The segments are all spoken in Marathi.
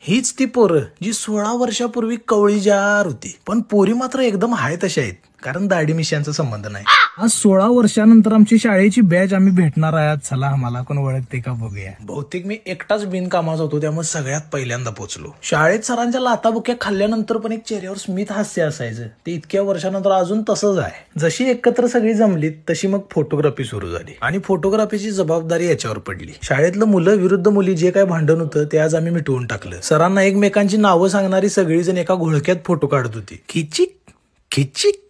हीच ती पोरं जी 16 वर्षापूर्वी कवळी जार होती, पण पोरी मात्र एकदम हाय तशा आहेत, कारण दाढी मिशांचा संबंध नाही. आज 16 वर्षानंतर आमची शाळेची बॅच आम्ही भेटणार आहात. चला आम्हाला कोण ओळखते का बघूया. बहुतेक मी एकटाच बिनकामाचा होतो, त्यामुळे सगळ्यात पहिल्यांदा पोहोचलो. शाळेत सरांच्या लाताबुक्या खाल्ल्यानंतर पण एक चेहऱ्यावर स्मित हास्य असायचं. ते इतक्या वर्षानंतर अजून तसंच आहे. जशी एकत्र सगळी जमलीत तशी मग फोटोग्राफी सुरू झाली आणि फोटोग्राफीची जबाबदारी याच्यावर पडली. शाळेतलं मुलं विरुद्ध मुली जे काही भांडण होतं ते आज आम्ही मिटवून टाकलं. सरांना एकमेकांची नावं सांगणारी सगळीजण एका घोळक्यात फोटो काढत होती. खिचिक खिचिक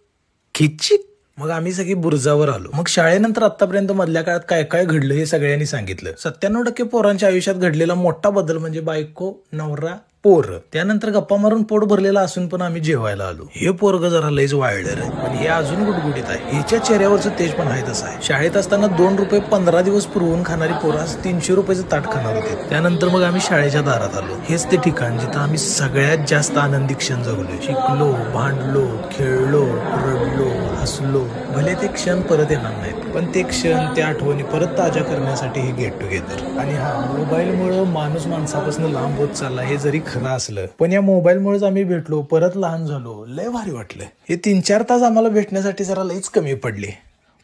खिचिक. मग आम्ही सगळी बुरजावर आलो. मग शाळेनंतर आतापर्यंत मधल्या काळात काय काय घडलं हे सगळ्यांनी सांगितलं. 97% पोरांच्या आयुष्यात घडलेला मोठा बदल म्हणजे बायको, नवरा, पोर. त्यानंतर गप्पा मारून पोट भरलेला असून पण आम्ही जेवायला आलो. हे पोरग जरा लयच वाळडर आहे, पण हे अजून गुटगुटीत आहे. ह्याच्या चेहऱ्यावरचं तेज पण आहे तसं आहे. शाळेत असताना 2 रुपये 15 दिवस पुरवून खाणारी पोरं आज 300 रुपयाचं ताट खाणार होते. त्यानंतर मग आम्ही शाळेच्या दारात आलो. हेच ते ठिकाण जिथं आम्ही सगळ्यात जास्त आनंदी क्षण जगलो. शिकलो, भांडलो, खेळलो, रडलो, हसलो. भले ते क्षण परत येणार नाहीत, पण ते क्षण, त्या आठवणी परत ताज्या करण्यासाठी हे गेट टुगेदर. आणि हा, मोबाईलमुळे माणूस माणसापासून लांब होत चालला हे जरी खरं असलं, पण या मोबाईलमुळेच आम्ही भेटलो, परत लहान झालो. लय भारी वाटलं. हे 3-4 तास आम्हाला भेटण्यासाठी जरा लईच कमी पडले.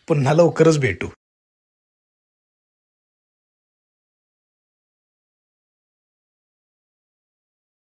पुन्हा लवकरच भेटू.